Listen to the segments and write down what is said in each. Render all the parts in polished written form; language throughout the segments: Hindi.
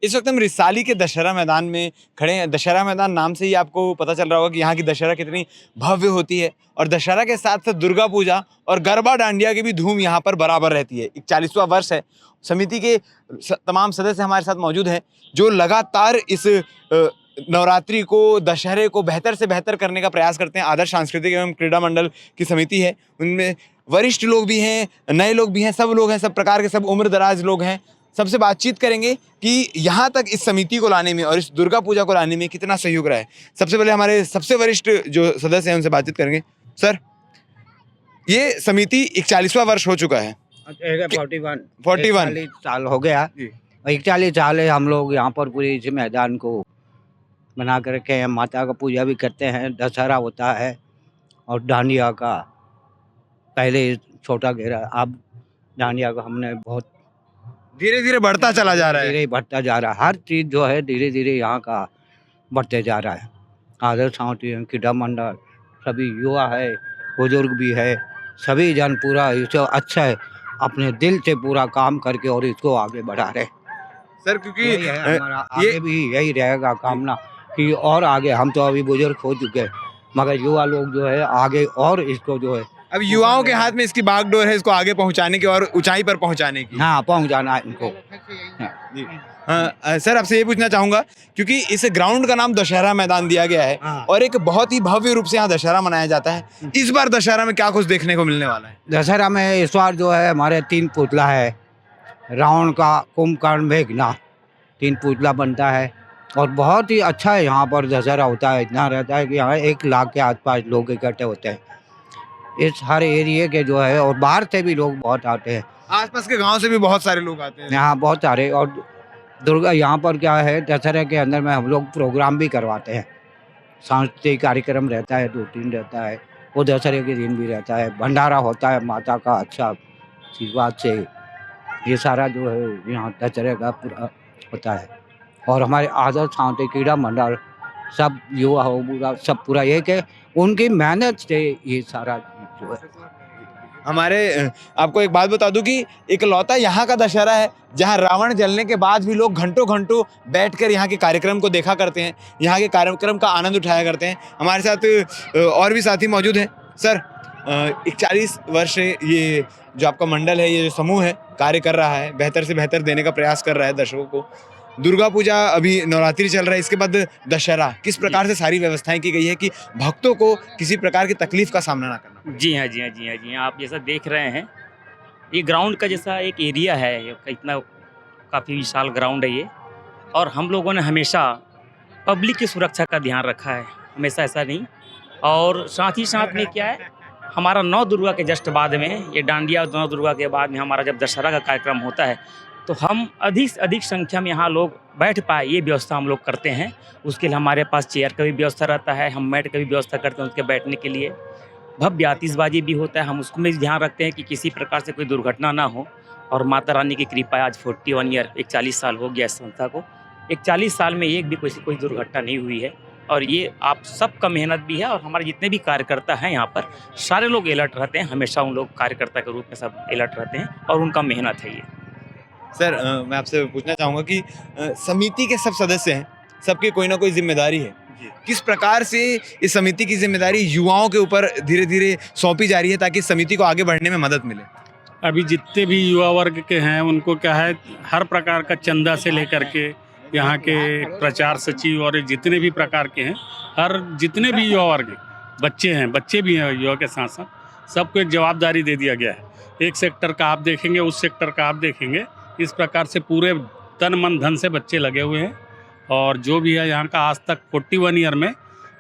इस वक्त हम रिसाली के दशहरा मैदान में खड़े हैं। दशहरा मैदान नाम से ही आपको पता चल रहा होगा कि यहाँ की दशहरा कितनी भव्य होती है और दशहरा के साथ साथ दुर्गा पूजा और गरबा डांडिया की भी धूम यहाँ पर बराबर रहती है। 41वां वर्ष है। समिति के तमाम सदस्य हमारे साथ मौजूद हैं जो लगातार इस नवरात्रि को, दशहरे को बेहतर से बेहतर करने का प्रयास करते हैं। आदर्श सांस्कृतिक एवं क्रीड़ा मंडल की समिति है, उनमें वरिष्ठ लोग भी हैं, नए लोग भी हैं, सब लोग हैं, सब प्रकार के, सब उम्र दराज लोग हैं। सबसे बातचीत करेंगे कि यहाँ तक इस समिति को लाने में और इस दुर्गा पूजा को लाने में कितना सहयोग रहा है। सबसे पहले हमारे सबसे वरिष्ठ जो सदस्य हैं उनसे बातचीत करेंगे। सर, ये समिति 41वां वर्ष हो चुका है। 41 साल हो गया। 41 साल है हम लोग यहाँ पर पूरे इस मैदान को बना कर रखे हैं। माता का पूजा भी करते हैं, दशहरा होता है और डांडिया का पहले छोटा घेरा, अब डांडिया का हमने बहुत धीरे धीरे बढ़ता चला जा रहा है। धीरे बढ़ता जा रहा है। हर चीज़ जो है धीरे धीरे यहाँ का बढ़ते जा रहा है। आदर्श सांस्कृतिक क्रीड़ा मंडल, सभी युवा है, बुजुर्ग भी है, सभी जन पूरा इसे अच्छा है अपने दिल से पूरा काम करके और इसको आगे बढ़ा रहे। सर, क्योंकि यही है हमारा आगे भी यही रहेगा कामना कि और आगे, हम तो अभी बुजुर्ग हो चुके हैं मगर युवा लोग जो है आगे और इसको जो है अब युवाओं के हाथ में इसकी बागडोर है, इसको आगे पहुंचाने की और ऊंचाई पर पहुंचाने की। हाँ, पहुँचाना है इनको। सर, आपसे ये पूछना चाहूंगा क्योंकि इस ग्राउंड का नाम दशहरा मैदान दिया गया है और एक बहुत ही भव्य रूप से यहाँ दशहरा मनाया जाता है। इस बार दशहरा में क्या कुछ देखने को मिलने वाला है? दशहरा में इस बार जो है हमारे 3 पुतला है, रावण का, कुंभकर्ण, मेघनाथ, 3 पुतला बनता है और बहुत ही अच्छा है यहाँ पर दशहरा होता है। इतना रहता है कि यहाँ 1 लाख के आसपास लोग इकट्ठे होते हैं इस हर एरिए के जो है, और बाहर से भी लोग बहुत आते हैं। आसपास के गांव से भी बहुत सारे लोग आते हैं यहाँ, बहुत सारे। और दुर्गा यहाँ पर क्या है, दशहरे के अंदर में हम लोग प्रोग्राम भी करवाते हैं। सांस्कृतिक कार्यक्रम रहता है, 2-3 रहता है, वो दशहरे के दिन भी रहता है। भंडारा होता है माता का अच्छा आशीर्वाद से। ये सारा जो है यहाँ दशहरे का पूरा होता है। और हमारे आदर्श सांस्कृतिक क्रीड़ा मंडल, सब युवा हो पूरा, सब पूरा एक है, उनकी मेहनत से ये सारा जो है। हमारे आपको एक बात बता दूं कि इकलौता यहाँ का दशहरा है जहाँ रावण जलने के बाद भी लोग घंटों घंटों बैठकर यहाँ के कार्यक्रम को देखा करते हैं, यहाँ के कार्यक्रम का आनंद उठाया करते हैं। हमारे साथ और भी साथी मौजूद हैं। सर, 41 वर्ष ये जो आपका मंडल है, ये जो समूह है, कार्य कर रहा है, बेहतर से बेहतर देने का प्रयास कर रहा है दर्शकों को। दुर्गा पूजा, अभी नवरात्रि चल रहा है, इसके बाद दशहरा, किस प्रकार से सारी व्यवस्थाएं की गई है कि भक्तों को किसी प्रकार की तकलीफ का सामना ना करना पड़े? जी हाँ, जी हाँ, जी हाँ, जी हाँ। आप जैसा देख रहे हैं, ये ग्राउंड का जैसा एक एरिया है, ये इतना काफ़ी विशाल ग्राउंड है ये। और हम लोगों ने हमेशा पब्लिक की सुरक्षा का ध्यान रखा है, हमेशा ऐसा नहीं। और साथ ही साथ में क्या है, हमारा 9 दुर्गा के जस्ट बाद में, ये डांडिया 9 दुर्गा के बाद में हमारा जब दशहरा का कार्यक्रम होता है तो हम अधिक से अधिक संख्या में यहाँ लोग बैठ पाए, ये व्यवस्था हम लोग करते हैं। उसके लिए हमारे पास चेयर का भी व्यवस्था रहता है, हम मैट का भी व्यवस्था करते हैं उसके बैठने के लिए। भव्य आतिशबाजी भी होता है, हम उसको में ध्यान रखते हैं कि किसी प्रकार से कोई दुर्घटना ना हो। और माता रानी की कृपा, आज 41 ईयर, 41 साल हो गया इस संस्था को। 41 साल में एक भी कोई दुर्घटना नहीं हुई है। और ये आप सबका मेहनत भी है और हमारे जितने भी कार्यकर्ता हैं यहाँ पर, सारे लोग अलर्ट रहते हैं, हमेशा उन लोग कार्यकर्ता के रूप में सब अलर्ट रहते हैं और उनका मेहनत है ये। सर, मैं आपसे पूछना चाहूँगा कि समिति के सब सदस्य हैं, सबकी कोई ना कोई जिम्मेदारी है। किस प्रकार से इस समिति की जिम्मेदारी युवाओं के ऊपर धीरे धीरे सौंपी जा रही है ताकि समिति को आगे बढ़ने में मदद मिले? अभी जितने भी युवा वर्ग के हैं उनको क्या है, हर प्रकार का चंदा से लेकर के यहाँ के प्रचार सचिव और जितने भी प्रकार के हैं, हर जितने भी युवा वर्ग, बच्चे हैं, बच्चे भी हैं युवा के साथ साथ, सबको एक जवाबदारी दे दिया गया है। एक सेक्टर का आप देखेंगे, उस सेक्टर का आप देखेंगे, इस प्रकार से पूरे तन मन धन से बच्चे लगे हुए हैं। और जो भी है यहाँ का, आज तक 41 ईयर में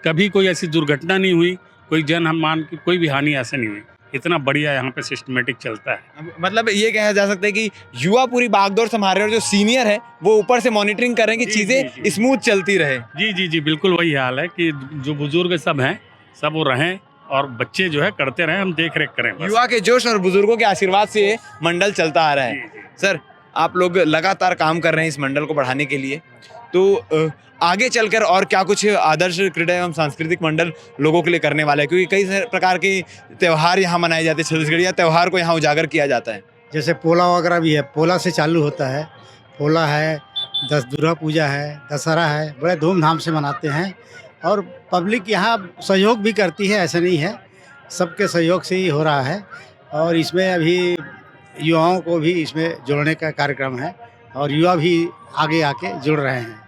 कभी कोई ऐसी दुर्घटना नहीं हुई, कोई जनमान की कोई भी हानि ऐसे नहीं हुई। इतना बढ़िया यहाँ पे सिस्टमेटिक चलता है। मतलब ये कहा जा सकता है कि युवा पूरी बागडोर संभाल रहे हैं और जो सीनियर है वो ऊपर से मॉनिटरिंग कर रहे हैं कि चीजें स्मूथ चलती रहे। जी जी जी, बिल्कुल वही हाल है कि जो बुजुर्ग सब हैं सब वो रहें और बच्चे जो है करते रहें, हम देख रेख करें। युवा के जोश और बुजुर्गों के आशीर्वाद से ये मंडल चलता आ रहा है। सर, आप लोग लगातार काम कर रहे हैं इस मंडल को बढ़ाने के लिए, तो आगे चलकर और क्या कुछ आदर्श क्रीड़ा एवं सांस्कृतिक मंडल लोगों के लिए करने वाला है? क्योंकि कई प्रकार के त्यौहार यहाँ मनाए जाते हैं, छत्तीसगढ़िया त्यौहार को यहाँ उजागर किया जाता है। जैसे पोला वगैरह भी है, पोला से चालू होता है। पोला है, दुर्गा पूजा है, दशहरा है, बड़े धूमधाम से मनाते हैं और पब्लिक यहाँ सहयोग भी करती है, ऐसा नहीं है, सबके सहयोग से ही हो रहा है। और इसमें अभी युवाओं को भी इसमें जोड़ने का कार्यक्रम है और युवा भी आगे आके जुड़ रहे हैं।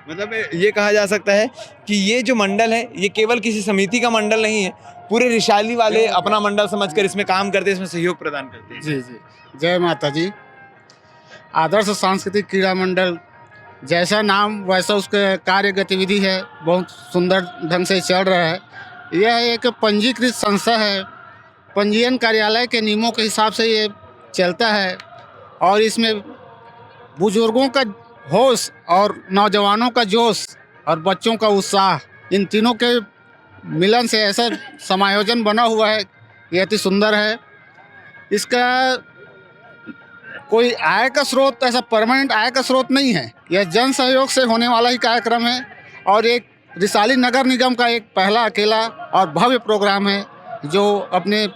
मतलब ये कहा जा सकता है कि ये जो मंडल है ये केवल किसी समिति का मंडल नहीं है, पूरे रिशाली वाले अपना मंडल समझकर इसमें काम करते हैं, इसमें सहयोग प्रदान करते हैं। जी जी, जय माता जी। आदर्श सांस्कृतिक क्रीड़ा मंडल जैसा नाम वैसा उसके कार्य गतिविधि है, बहुत सुंदर ढंग से चल रहा है। यह एक पंजीकृत संस्था है, पंजीयन कार्यालय के नियमों के हिसाब से ये चलता है और इसमें बुजुर्गों का होश और नौजवानों का जोश और बच्चों का उत्साह, इन तीनों के मिलन से ऐसा समायोजन बना हुआ है, ये अति सुंदर है। इसका कोई आय का स्रोत, ऐसा परमानेंट आय का स्रोत नहीं है, यह जन सहयोग से होने वाला ही कार्यक्रम है और एक रिसाली नगर निगम का एक पहला अकेला और भव्य प्रोग्राम है जो अपने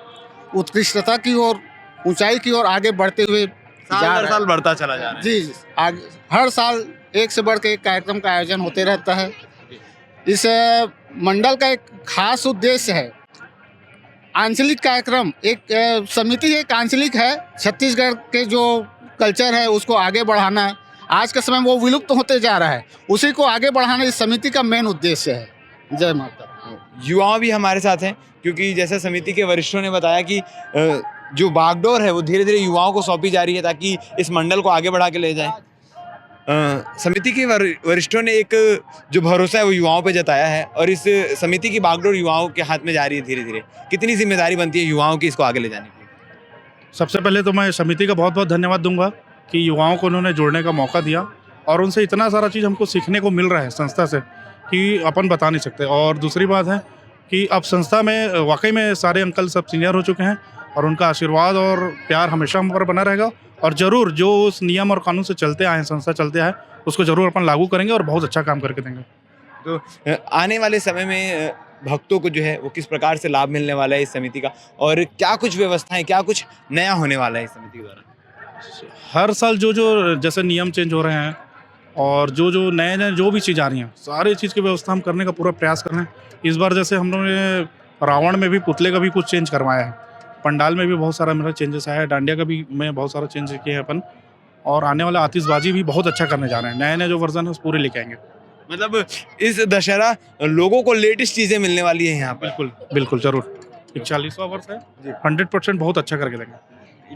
उत्कृष्टता की ओर, ऊंचाई की ओर आगे बढ़ते हुए जा रहा साल बढ़ता चला जा रहा है। जी, आगे हर साल एक से बढ़ के एक कार्यक्रम का आयोजन होते रहता है। इस मंडल का एक खास उद्देश्य है आंचलिक कार्यक्रम, एक समिति एक आंचलिक है, छत्तीसगढ़ के जो कल्चर है उसको आगे बढ़ाना। आज के समय वो विलुप्त होते जा रहा है, उसी को आगे बढ़ाना इस समिति का मेन उद्देश्य है। जय माता। युवा भी हमारे साथ हैं, क्योंकि जैसे समिति के वरिष्ठों ने बताया कि जो बागडोर है वो धीरे धीरे युवाओं को सौंपी जा रही है ताकि इस मंडल को आगे बढ़ा के ले जाएं। समिति के वरिष्ठों ने एक जो भरोसा है वो युवाओं पे जताया है और इस समिति की बागडोर युवाओं के हाथ में जा रही है धीरे धीरे। कितनी जिम्मेदारी बनती है युवाओं की इसको आगे ले जाने की? सबसे पहले तो मैं समिति का बहुत बहुत धन्यवाद दूंगा कि युवाओं को उन्होंने जोड़ने का मौका दिया और उनसे इतना सारा चीज़ हमको सीखने को मिल रहा है संस्था से कि अपन बता नहीं सकते। और दूसरी बात है कि अब संस्था में वाकई में सारे अंकल सब सीनियर हो चुके हैं और उनका आशीर्वाद और प्यार हमेशा हम पर बना रहेगा और ज़रूर जो उस नियम और कानून से चलते आए हैं, संस्था चलते आए, उसको ज़रूर अपन लागू करेंगे और बहुत अच्छा काम करके देंगे। तो आने वाले समय में भक्तों को जो है वो किस प्रकार से लाभ मिलने वाला है इस समिति का और क्या कुछ व्यवस्थाएं, क्या कुछ नया होने वाला है इस समिति के द्वारा? हर साल जो जो जैसे नियम चेंज हो रहे हैं और जो जो नए नए जो भी चीज़ आ रही हैं, सारी चीज़ की व्यवस्था हम करने का पूरा प्रयास कर रहे हैं। इस बार जैसे हम लोगों ने रावण में भी पुतले का भी कुछ चेंज करवाया है, पंडाल में भी बहुत सारा मेरा चेंजेस आया है, डांडिया का भी मैं बहुत सारा चेंज किए हैं अपन, और आने वाला आतिशबाजी भी बहुत अच्छा करने जा रहे हैं। नए नए जो वर्जन है उस पूरे लेके आएंगे। मतलब इस दशहरा लोगों को लेटेस्ट चीज़ें मिलने वाली है यहाँ पर। बिल्कुल बिल्कुल ज़रूर। 41वां वर्ष है, 100% बहुत अच्छा करके देंगे।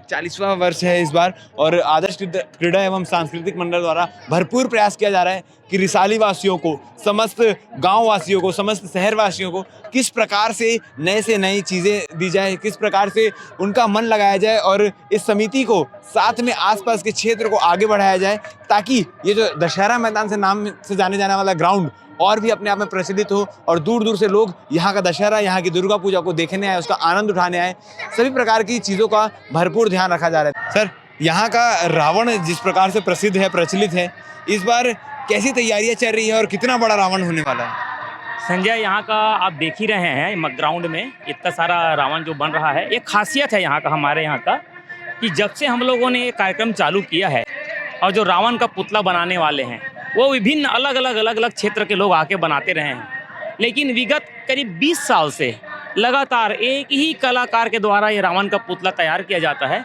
40वां वर्ष है इस बार और आदर्श क्रीड़ा एवं सांस्कृतिक मंडल द्वारा भरपूर प्रयास किया जा रहा है कि रिसाली वासियों को, समस्त गांव वासियों को, समस्त शहर वासियों को किस प्रकार से नई चीज़ें दी जाए, किस प्रकार से उनका मन लगाया जाए और इस समिति को साथ में आसपास के क्षेत्र को आगे बढ़ाया जाए ताकि ये जो दशहरा मैदान से नाम से जाने जाने वाला ग्राउंड और भी अपने आप में प्रचलित हो और दूर दूर से लोग यहाँ का दशहरा, यहाँ की दुर्गा पूजा को देखने आए, उसका आनंद उठाने आए। सभी प्रकार की चीज़ों का भरपूर ध्यान रखा जा रहा है। सर, यहाँ का रावण जिस प्रकार से प्रसिद्ध है, प्रचलित है, इस बार कैसी तैयारियाँ चल रही है और कितना बड़ा रावण होने वाला है? संजय, यहाँ का आप देख ही रहे हैं ग्राउंड में इतना सारा रावण जो बन रहा है। एक खासियत है यहाँ का, हमारे यहाँ का, कि जब से हम लोगों ने ये कार्यक्रम चालू किया है और जो रावण का पुतला बनाने वाले हैं वो विभिन्न अलग अलग क्षेत्र के लोग आके बनाते रहे हैं, लेकिन विगत करीब 20 साल से लगातार एक ही कलाकार के द्वारा ये रावण का पुतला तैयार किया जाता है।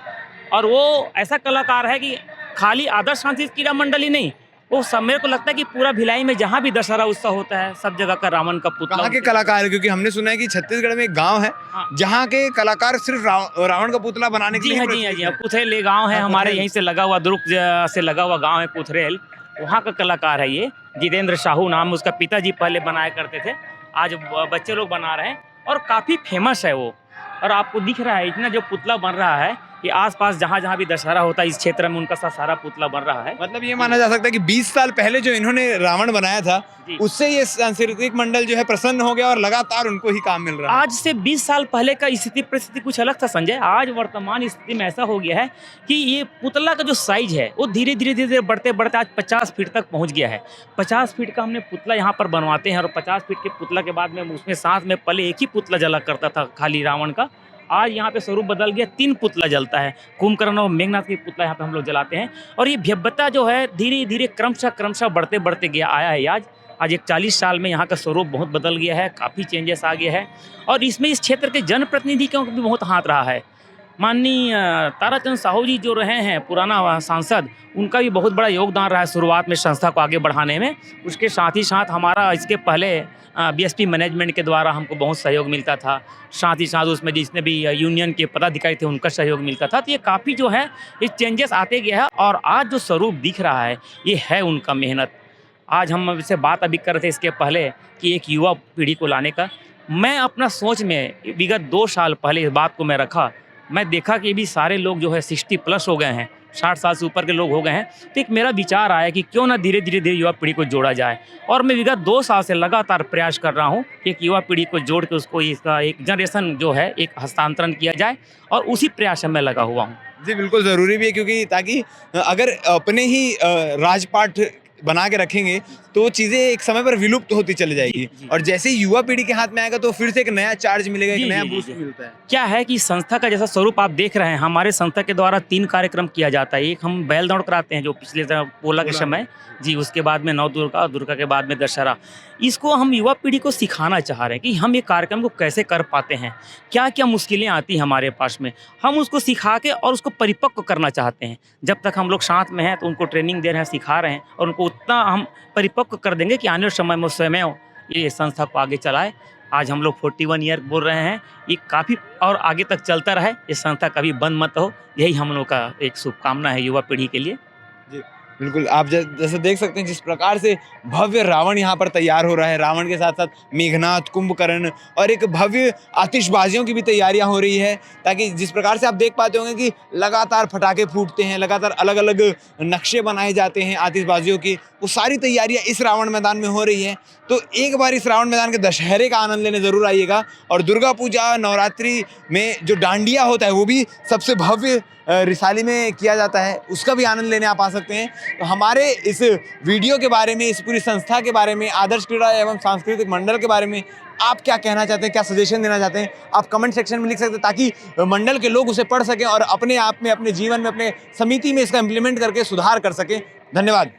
और वो ऐसा कलाकार है कि खाली आदर्श सांस्कृतिक क्रीड़ा मंडल ही नहीं, वो सब मेरे को लगता है कि पूरा भिलाई में जहाँ भी दशहरा उत्सव होता है सब जगह का रावण का पुतला। कहाँ के कलाकार है? क्योंकि हमने सुना है कि छत्तीसगढ़ में एक गांव है जहाँ के कलाकार सिर्फ रावण का पुतला बनाने के लिए। जी हाँ, पुथरेल ये गाँव है हमारे यहीं से लगा हुआ, दुर्ग से लगा हुआ गाँव है पुथरेल, वहाँ का कलाकार है ये जितेंद्र साहू नाम, उसका पिताजी पहले बनाया करते थे, आज बच्चे लोग बना रहे हैं और काफ़ी फेमस है वो। और आपको दिख रहा है इतना जो पुतला बन रहा है कि आसपास जहाँ भी दशहरा होता है इस क्षेत्र में उनका सारा पुतला बन रहा है। मतलब ये माना जा सकता है कि 20 साल पहले जो इन्होंने रावण बनाया था उससे ये सांस्कृतिक मंडल जो है प्रसन्न हो गया और लगातार उनको ही काम मिल रहा है। आज से 20 साल पहले का स्थिति परिस्थिति कुछ अलग था संजय। आज वर्तमान स्थिति में ऐसा हो गया है कि ये पुतला का जो साइज है वो धीरे धीरे बढ़ते बढ़ते आज 50 फीट तक पहुँच गया है। 50 फीट का हमने पुतला यहाँ पर बनवाते हैं और 50 फीट के पुतला के बाद में उसमें साथ में पहले एक ही पुतला जला करता था खाली रावण का, आज यहाँ पे स्वरूप बदल गया, 3 पुतला जलता है, कुंभकर्ण और मेघनाथ की पुतला यहाँ पे हम लोग जलाते हैं। और ये भव्यता जो है धीरे धीरे क्रमशः बढ़ते बढ़ते गया आया है। आज एक 40 साल में यहाँ का स्वरूप बहुत बदल गया है, काफ़ी चेंजेस आ गया है। और इसमें इस क्षेत्र के जनप्रतिनिधि का भी बहुत हाथ रहा है। माननीय ताराचंद साहू जी जो रहे हैं पुराना सांसद, उनका भी बहुत बड़ा योगदान रहा है शुरुआत में संस्था को आगे बढ़ाने में। उसके साथ ही साथ हमारा इसके पहले बीएसपी मैनेजमेंट के द्वारा हमको बहुत सहयोग मिलता था। साथ ही साथ उसमें जितने भी यूनियन के पदाधिकारी थे उनका सहयोग मिलता था। तो ये काफ़ी जो है ये चेंजेस आते गया है। और आज जो स्वरूप दिख रहा है ये है उनका मेहनत। आज हम इससे बात अभी कर रहे थे इसके पहले कि एक युवा पीढ़ी को लाने का, मैं अपना सोच में विगत 2 साल पहले इस बात को मैं रखा। मैं देखा कि भी सारे लोग जो है 60+ हो गए हैं, 60 साल से ऊपर के लोग हो गए हैं। तो एक मेरा विचार आया कि क्यों ना धीरे धीरे युवा पीढ़ी को जोड़ा जाए। और मैं विगत 2 साल से लगातार प्रयास कर रहा हूँ कि एक युवा पीढ़ी को जोड़ के उसको इसका एक जनरेशन जो है एक हस्तांतरण किया जाए, और उसी प्रयास में मैं लगा हुआ हूँ। जी बिल्कुल ज़रूरी भी है, क्योंकि ताकि अगर अपने ही राजपाट बना के रखेंगे तो चीज़ें एक समय पर विलुप्त होती चली जाएगी। जी। और जैसे ही युवा पीढ़ी के हाथ में आएगा तो फिर से एक नया चार्ज मिलेगा, एक जी, नया जी, बूस्ट जी। मिलता है। क्या है कि संस्था का जैसा स्वरूप आप देख रहे हैं, हमारे संस्था के द्वारा 3 कार्यक्रम किया जाता है। एक हम बैल दौड़ कराते हैं जो पिछले पोला के समय जी, उसके बाद में नव दुर्गा, दुर्गा के बाद में दशहरा। इसको हम युवा पीढ़ी को सिखाना चाह रहे हैं कि हम ये कार्यक्रम को कैसे कर पाते हैं, क्या क्या मुश्किलें आती हैं हमारे पास में, हम उसको सिखा के और उसको परिपक्व करना चाहते हैं। जब तक हम लोग साथ में हैं तो उनको ट्रेनिंग दे रहे हैं, सिखा रहे हैं, और उनको उतना हम परिपक्व कर देंगे कि आने वाले समय में स्वयं ये संस्था को आगे चलाए। आज हम लोग 41 ईयर बोल रहे हैं, ये काफ़ी और आगे तक चलता रहे, ये संस्था कभी बंद मत हो, यही हम लोग का एक शुभकामना है युवा पीढ़ी के लिए। जी बिल्कुल, आप जैसे देख सकते हैं जिस प्रकार से भव्य रावण यहाँ पर तैयार हो रहा है। रावण के साथ साथ मेघनाथ, कुंभकर्ण और एक भव्य आतिशबाजियों की भी तैयारियाँ हो रही है, ताकि जिस प्रकार से आप देख पाते होंगे कि लगातार पटाखे फूटते हैं, लगातार अलग अलग नक्शे बनाए जाते हैं आतिशबाजियों की। वो सारी तैयारियाँ इस रावण मैदान में हो रही हैं। तो एक बार इस रावण मैदान के दशहरे का आनंद लेने ज़रूर आइएगा। और दुर्गा पूजा, नवरात्रि में जो डांडिया होता है वो भी सबसे भव्य रिसाली में किया जाता है, उसका भी आनंद लेने आप आ सकते हैं। तो हमारे इस वीडियो के बारे में, इस पूरी संस्था के बारे में, आदर्श क्रीड़ा एवं सांस्कृतिक मंडल के बारे में आप क्या कहना चाहते हैं, क्या सजेशन देना चाहते हैं, आप कमेंट सेक्शन में लिख सकते हैं, ताकि मंडल के लोग उसे पढ़ सकें और अपने आप में, अपने जीवन में, अपने समिति में इसका इम्प्लीमेंट करके सुधार कर सकें। धन्यवाद।